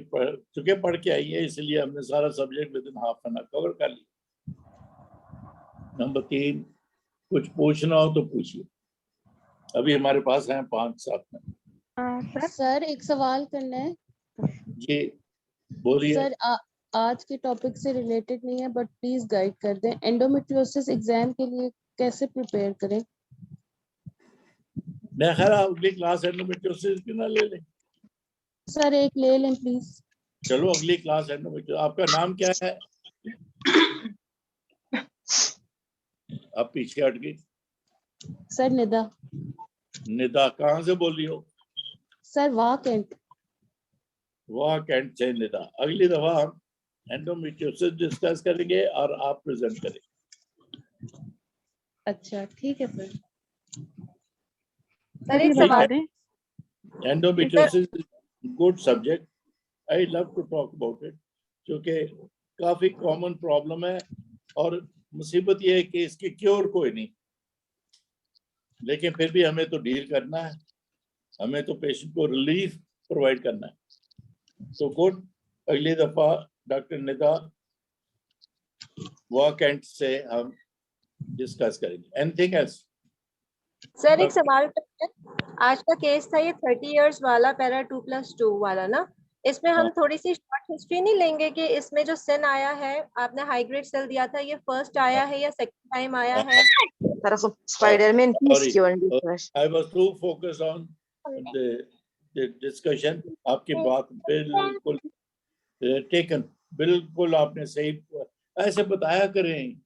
चुके पढ़ के आई है, इसलिए हमने सारा subject with in half an hour cover कर लिया। नंबर 3, कुछ पूछना हो तो पूछिए, अभी हमारे पास हैं 5-7 मिनट। सर एक सवाल करना है जी बोलिए। सर, आज के टॉपिक से रिलेटेड नहीं है, बट प्लीज गाइड कर दें। एंडोमेट्रियोसिस एग्जाम के लिए कैसे प्रिपेयर करें? मैं खैर अगली क्लास एंडोमेट्रियोसिस की ना ले लें। सर एक ले लें प्लीज। चलो अगली क्लास एंडोमेट्रियोसिस। आपका नाम क्या है? आप पीछे हट गई। सर निदा। निदा, कहाँ से बोल रही हो? सर वाह कैंट। वाह कैंट से निदा। अगली दफा हम एंडोमेट्रियोसिस डिस्कस करेंगे और आप प्रेजेंट करेंगे। अच्छा ठीक है सर। सर एक सवाल है। Endometriosis good subject, I love to talk about it, क्योंकि काफी कॉमन प्रॉब्लम है और मुसीबत ये है कि इसकी क्योर कोई नहीं, लेकिन फिर भी हमें तो डील करना है, हमें तो पेशेंट को रिलीफ प्रोवाइड करना है। तो गुड, अगली दफा डॉक्टर निदा वर्क एंड से हम डिस्कस करेंगे। Anything else? सर एक सवाल है। आज का केस था ये 30 इयर्स वाला पैरा 2+2 वाला ना, इसमें हम थोड़ी सी शॉर्ट हिस्ट्री नहीं लेंगे कि इसमें जो सिन आया है, आपने हाई ग्रेड सेल दिया था, ये फर्स्ट आया है या सेकंड टाइम आया है? Spider-Man, I was too focused on the discussion. आपकी बात बिल्कुल टेकन, बिल्कुल आपने सही, ऐसे बताया करें,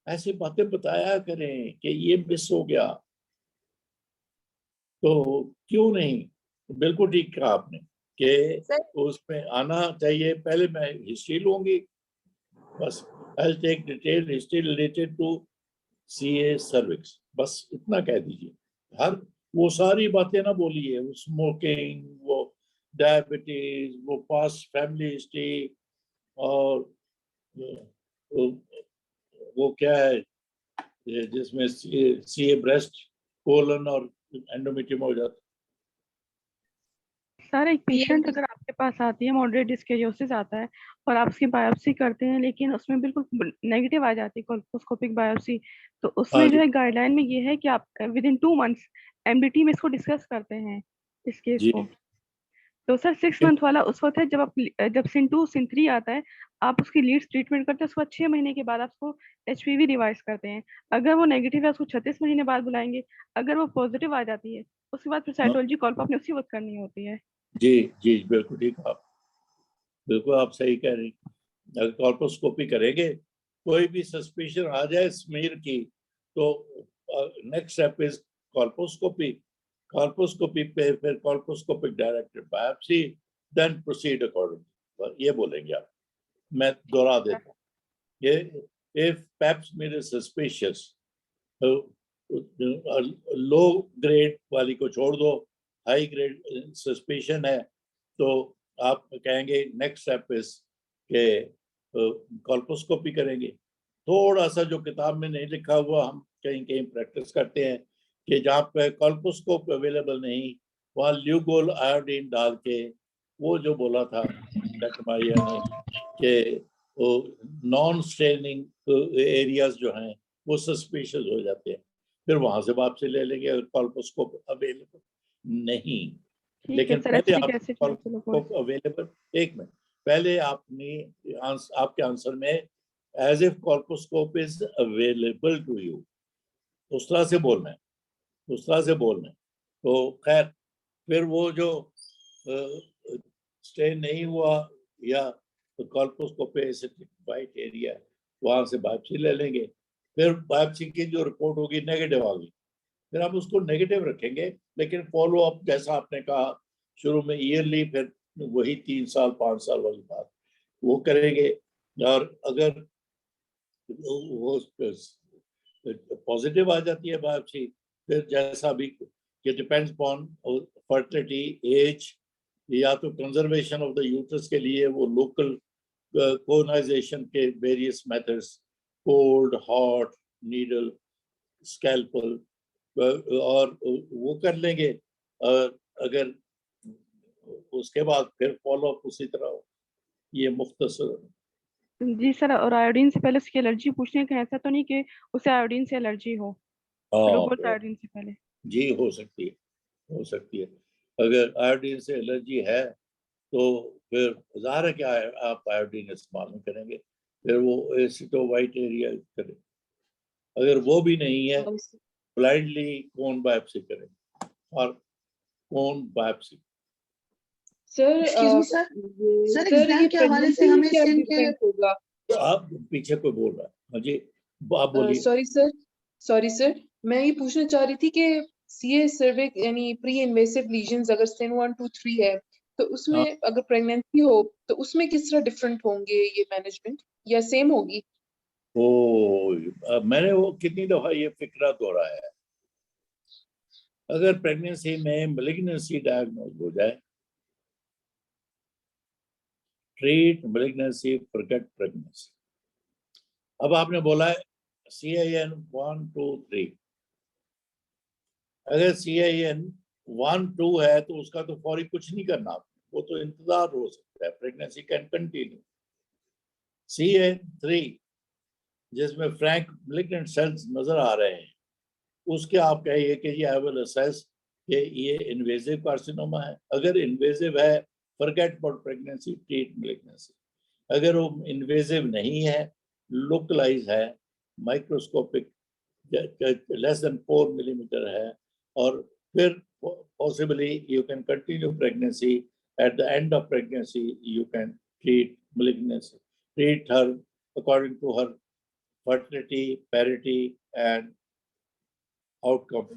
ऐसी बातें बताया करें कि ये मिस हो गया, तो क्यों नहीं, बिल्कुल ठीक कहा आपने कि उसमें आना चाहिए। पहले मैं हिस्ट्री लूंगी, बस I'll take detailed history related to CA cervix, बस इतना कह दीजिए। हर वो सारी बातें ना बोलिए, वो स्मोकिंग, वो डायबिटीज, वो पास्ट फैमिली हिस्ट्री, और वो क्या है जिसमें सीए ब्रेस्ट, कोलन और एंडोमेट्रियम हो जाता है। सर एक पेशेंट अगर आपके पास आती है, मॉडरेट डिस्केरियोसिस आता है और आप उसकी बायोप्सी करते हैं, लेकिन उसमें बिल्कुल नेगेटिव आ जाती है कोल्पोस्कोपिक बायोप्सी, तो उसमें जो है गाइडलाइन में ये है कि आप विद इन 2 मंथ्स एमडीटी में इसको डिस्कस करते हैं इस केस को। तो सर 6 मंथ वाला उस वक्त है जब सिन 2 सिन 3 आता है, आप उसकी लीड्स ट्रीटमेंट करते हैं, उसके बाद 6 महीने के बाद आप उसको एचपीवी रिवाइज करते हैं। अगर वो नेगेटिव है उसको 36 महीने बाद बुलाएंगे, अगर वो पॉजिटिव आ जाती है उसके बाद फिर साइटोलॉजी कॉल पर अपने उसी वक्त करनी होती है। जी जी बिल्कुल ठीक, आप बिल्कुल आप सही कह रही। अगर कॉल्पोस्कोपी करेंगे, कोई भी सस्पिशन आ जाए स्मीयर की, तो next step is colposcopy. Colposcopy पे फिर colposcopic directed biopsy, then proceed according, ये बोलेंगे आप। मैं दोहरा देता हूँ, ये if pap smear is suspicious, low grade वाली को छोड़ दो, हाई ग्रेड सस्पिशन है, तो आप कहेंगे नेक्स्ट स्टेप इज के कॉल्पोस्कोपी करेंगे। थोड़ा सा जो किताब में नहीं लिखा हुआ हम कहीं कहीं प्रैक्टिस करते हैं कि जहाँ पे कॉल्पोस्कोप अवेलेबल नहीं, वहाँ ल्यूगोल आयोडीन डाल के, वो जो बोला था डॉक्टर मारिया ने कि वो नॉन स्ट्रेनिंग एरियाज जो हैं वो सस्पिशियस हो जाते हैं, फिर वहां से वापसी ले लेंगे अगर कॉल्पोस्कोप अवेलेबल नहीं। लेकिन पहले आप अवेलेबल, एक मिनट पहले आपके आंसर में as if colposcope is available to you, उस तरह से बोलना है, उस तरह से बोलना है। तो खैर फिर वो जो स्टेन नहीं हुआ या कॉल्पोस्कोप वाइट एरिया है, वहां से बायोप्सी ले लेंगे, फिर बायोप्सी की जो रिपोर्ट होगी नेगेटिव आ गई, फिर आप उसको नेगेटिव रखेंगे, लेकिन फॉलो अप जैसा आपने कहा शुरू में ईयरली, फिर वही 3 साल 5 साल वाली बात वो करेंगे। और अगर वो पॉजिटिव आ जाती है बायोप्सी, फिर जैसा भी कि डिपेंड्स अपॉन फर्टिलिटी, एज, या तो कंजर्वेशन ऑफ द यूट्रस के लिए वो लोकल कोनाइजेशन के various methods, cold, hot, needle, scalpel, और वो कर लेंगे। अगर उसके बाद फिर फॉलो अप उसी तरह हो, ये मुख्तसर। जी सर, और आयोडीन से पहले उसकी एलर्जी पूछने का, ऐसा तो नहीं कि उसे आयोडीन से एलर्जी हो? आयोडीन से पहले जी हो सकती है, हो सकती है। अगर आयोडीन से एलर्जी है तो फिर ज़ाहिर है कि आप आयोडीन इस्तेमाल नहीं करेंगे, फिर वो एसिटो वाइट एरिया करें। अगर वो भी नहीं है, ब्लाइंडली कोन बायोप्सी करें, और कोन बायोप्सी। सर एग्जाम के हवाले से हमें सिन के होगा। आप पीछे कोई बोल रहा है, मुझे आप बोलिए। सॉरी सर, मैं ये पूछना चाह रही थी कि सीए सर्विक्स यानी प्री इन्वेसिव लीजन्स अगर सिन 1, 2, 3 है, तो उसमें अगर प्रेगनेंसी हो तो उसमें किस तरह डिफरेंट होंगे ये मैनेजमेंट, या सेम होगी? मैंने वो कितनी दफा ये फिक्रा दोहराया है, अगर प्रेगनेंसी में मैलिग्नेंसी डायग्नोज हो जाए, ट्रीट मैलिग्नेंसी, फॉरगेट प्रेगनेंसी। अब आपने बोला है CIN 1, 2, 3, अगर CIN 1, 2 है तो उसका तो फौरी कुछ नहीं करना, वो तो इंतजार हो सकता है, प्रेगनेंसी कैन कंटिन्यू। CIN 3 जिसमें फ्रैंक मैलिग्नेंट सेल्स नजर आ रहे हैं, उसके आप कहिए कि ये आई विल असेस कि ये इन्वेजिव कार्सिनोमा है। अगर इन्वेजिव है, forget about pregnancy, treat malignancy. अगर वो इन्वेजिव नहीं है, लोकलाइज है, माइक्रोस्कोपिक, लेस देन 4 मिलीमीटर है, और फिर possibly you can continue pregnancy, at the end of pregnancy you can treat malignancy, treat her according to her fertility, parity and outcome।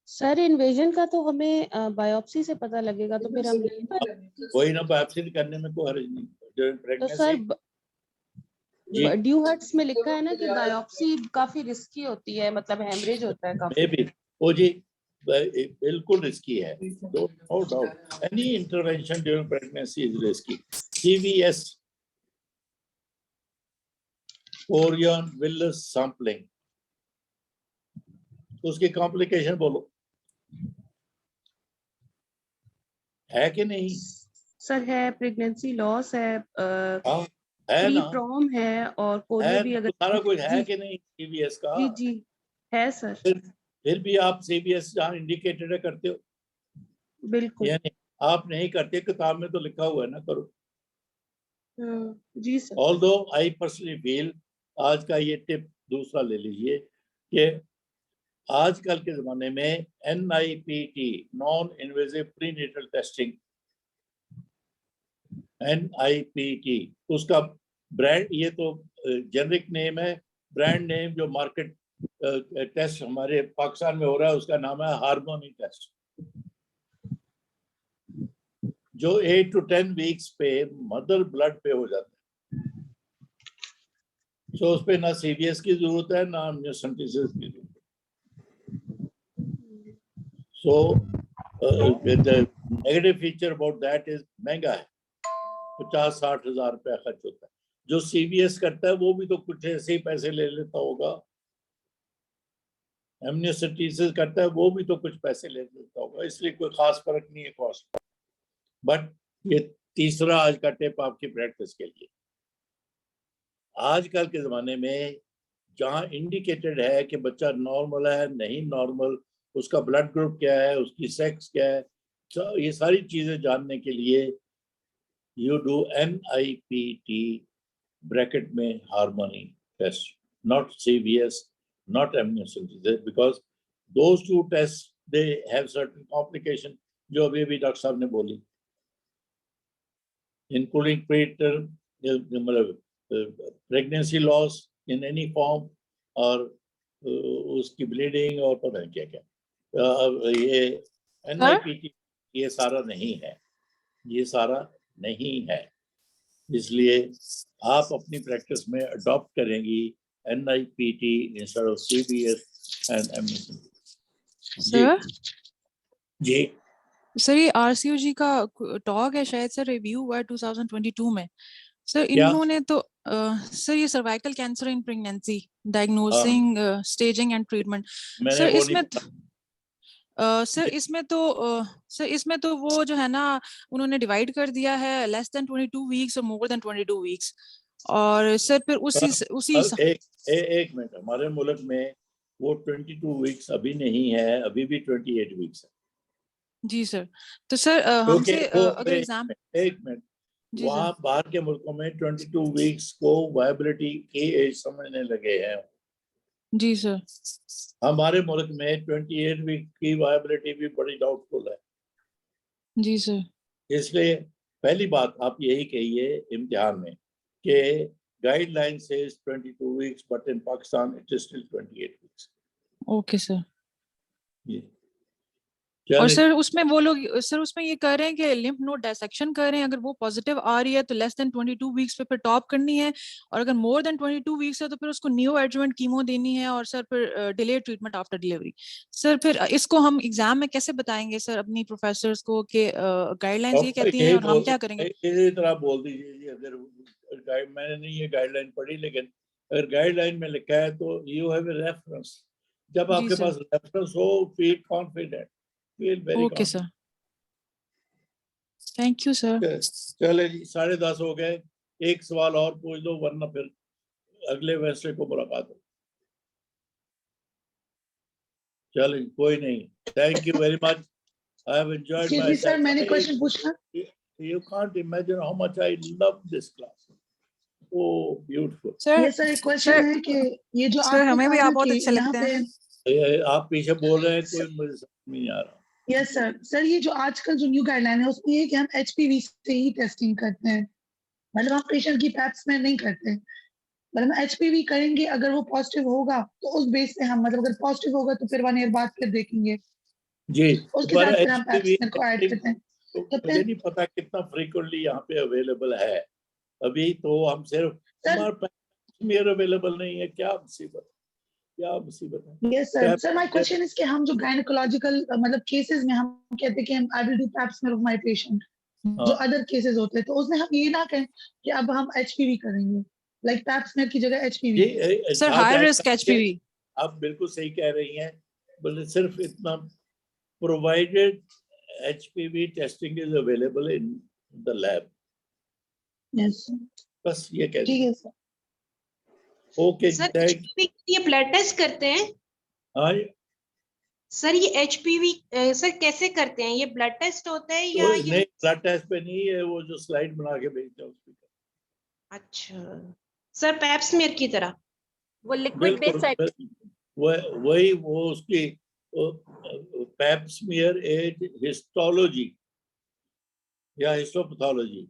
Sir invasion का तो हमें biopsy से पता लगेगा, तो फिर हम वही ना, बायोप्सी करने में कोई हर्ज नहीं। तो सर ड्यू हर्ट्स में लिखा है ना कि बायोप्सी काफी रिस्की होती है, मतलब हेमरेज होता है काफी। भी वो जी बिल्कुल रिस्की है, no doubt, any intervention during pregnancy is risky. CVS, chorion villus sampling, उसकी कॉम्प्लिकेशन बोलो है कि नहीं? सर है, प्रेगनेंसी लॉस है, है ना, प्रोम है, और कोरियो भी अगर सारा कुछ है कि नहीं CVS का? जी जी है सर। फिर भी आप CVS जहाँ इंडिकेटेड है करते हो, बिल्कुल। यानी आप नहीं करते, किताब में तो लिखा हुआ है ना करो। जी sir. Although I personally feel, आज का ये टिप दूसरा ले लीजिए कि आजकल के ज़माने में NIPT, non invasive prenatal testing, NIPT उसका ब्रांड, ये तो जेनरिक नेम है, ब्रांड नेम जो मार्केट टेस्ट हमारे पाकिस्तान में हो रहा है उसका नाम है हार्मोनी टेस्ट, जो 8 to 10 वीक्स पे मदर ब्लड पे हो जाता है। सो उस पे ना CVS की जरूरत है, ना एमनियोसेंटेसिस की जरूरत है। So the negative feature about that is महंगा है, 50-60 हजार रुपया खर्च होता है। जो CVS करता है वो भी तो कुछ ऐसे ही पैसे ले लेता होगा, एमनियोसेंटेसिस करता है वो भी तो कुछ पैसे ले लेता होगा, इसलिए कोई खास फर्क नहीं है कॉस्ट। बट ये तीसरा आज का टिप आपकी प्रैक्टिस के लिए, आजकल के ज़माने में जहाँ इंडिकेटेड है कि बच्चा नॉर्मल है नहीं नॉर्मल, उसका ब्लड ग्रुप क्या है, उसकी सेक्स क्या है, तो ये सारी चीज़ें जानने के लिए यू डू NIPT ब्रैकेट में harmony test, not CVS, not amniocentesis, because those two test they have certain complication जो अभी डॉक्टर साहब ने बोली, इंक्लूडिंग प्रीटर्म, मतलब pregnancy loss in any form, और उसकी ब्लीडिंग और पता नहीं क्या क्या। ये NIPT ये सारा नहीं है, ये सारा नहीं है, इसलिए आप अपनी प्रैक्टिस में अडॉप्ट करेंगी NIPT instead of CVS and amniocentesis. जी सर ये RCOG का टॉक है शायद सर, रिव्यू हुआ है 2022 में सर, इन्होंने तो सर ये cervical cancer in pregnancy, diagnosing, staging and treatment, sir इसमें इसमें तो वो जो है ना उन्होंने डिवाइड कर दिया है लेस देन 22 वीक्स और मोर देन 22 वीक्स, और सर फिर उसी एक मिनट, हमारे मुल्क में वो 22 वीक्स अभी नहीं है, अभी भी 28 वीक्स है। जी सर, तो सर हमसे अगर एग्जाम, एक मिनट, वहाँ बाहर के मुल्कों में 22 वीक्स को वायबिलिटी की एज समझने लगे हैं। जी सर, हमारे मुल्क में 28 वीक की वायबिलिटी भी बड़ी डाउटफुल है। जी सर, इसलिए पहली बात आप यही कहिए इम्तिहान में कि गाइडलाइन से 22 weeks, but in Pakistan it is still 28 weeks. Okay sir. और सर उसमें वो लोग सर उसमें ये कह रहे हैं कि लिम्फ नोड डायसेक्शन कर रहे हैं, अगर वो पॉजिटिव आ रही है तो लेस देन 22 वीक्स पे फिर टॉप करनी है, और अगर मोर देन 22 वीक्स है तो फिर उसको न्यू एडजुवेंट कीमो देनी है, और सर फिर delay treatment after delivery. Sir फिर इसको हम एग्जाम में कैसे बताएंगे सर अपनी प्रोफेसर्स को कि गाइडलाइंस ये कहती हैं और हम क्या करेंगे? इसी तरह बोल दीजिए, अगर मैंने नहीं ये गाइडलाइन पढ़ी, लेकिन अगर गाइडलाइन में लिखा है तो यू हैव ए रेफरेंस। जब आपके पास रेफरेंस हो, feel confident, feel very okay sir, thank you sir. चले जी, 10:30 हो गए। एक सवाल और पूछ दो, वरना फिर अगले वेस्टे को मुलाकात हो। चले, कोई नहीं। Thank you very much. I have enjoyed myself. Sir मैंने क्वेश्चन पूछना? You can't imagine how much I love this class. Oh, beautiful. ये सर एक क्वेश्चन है कि ये जो सर हमें भी आप बहुत कि अच्छे लगते हैं। आप पीछे बोल रहे हैं, कोई मुझे समझ नहीं आ रहा। Yes sir. सर ये जो आजकल जो न्यू गाइडलाइन है उसमें ये कि हम HPV से ही टेस्टिंग करते हैं, मतलब हम पेशेंट की पैप स्मेयर नहीं करते, मतलब हम HPV करेंगे, अगर वो पॉजिटिव होगा तो उस बेस पे हम, मतलब अगर पॉजिटिव होगा तो फिर 1 ईयर बाद फिर देखेंगे जी, उसके बाद फिर हम पैप स्मेयर को ऐड करते हैं। तो मुझे नहीं पता कितना फ्रीक्वेंटली यहाँ पे अवेलेबल है। अभी तो हम सिर्फ हमारे पैप स्मेयर अवेलेबल नहीं है। क्या मुसीबत, क्या मुसीबत है। Yes sir. Sir my question is कि हम जो गायनेकोलॉजिकल मतलब केसेस में हम कहते हैं कि I will do pap smear of my patient, जो अदर केसेस होते हैं, तो उसमें हम ये ना कहें कि अब हम HPV करेंगे, लाइक पैप स्मेयर की जगह HPV। Sir high risk HPV। आप बिल्कुल सही कह रही हैं, बल्कि सिर्फ इतना, provided HPV testing is available in the lab. Yes बस ये कह ठीक है सर। ओके सर HPV ये ब्लड टेस्ट करते हैं? हाँ सर ये HPV सर कैसे करते हैं? ये ब्लड टेस्ट होता है या ये? नहीं, ब्लड टेस्ट पे नहीं है, वो जो स्लाइड बना के भेजते हैं उसपे। अच्छा सर, पैप स्मीयर की तरह वो लिक्विड बेस्ड, वही वो उसकी पैप स्मीयर एज हिस्टोलॉजी या हिस्टोपैथोलॉजी,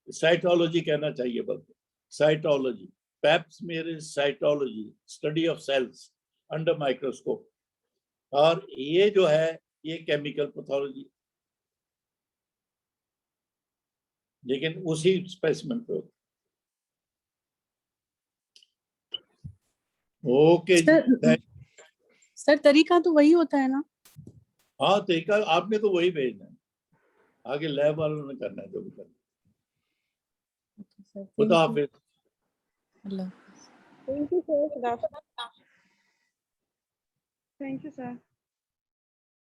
साइटोलॉजी कहना चाहिए, बल्कि cytology. Pap smear is cytology, study of cells under microscope, और ये जो है ये केमिकल पैथोलॉजी, लेकिन उसी स्पेसिमेन पे होता। ओके सर तरीका तो वही होता है ना? हाँ, तरीका आपने तो वही भेजना है, आगे लैब वालों ने करना है जो भी करना है। खुदा हाफिज। Thank you sir.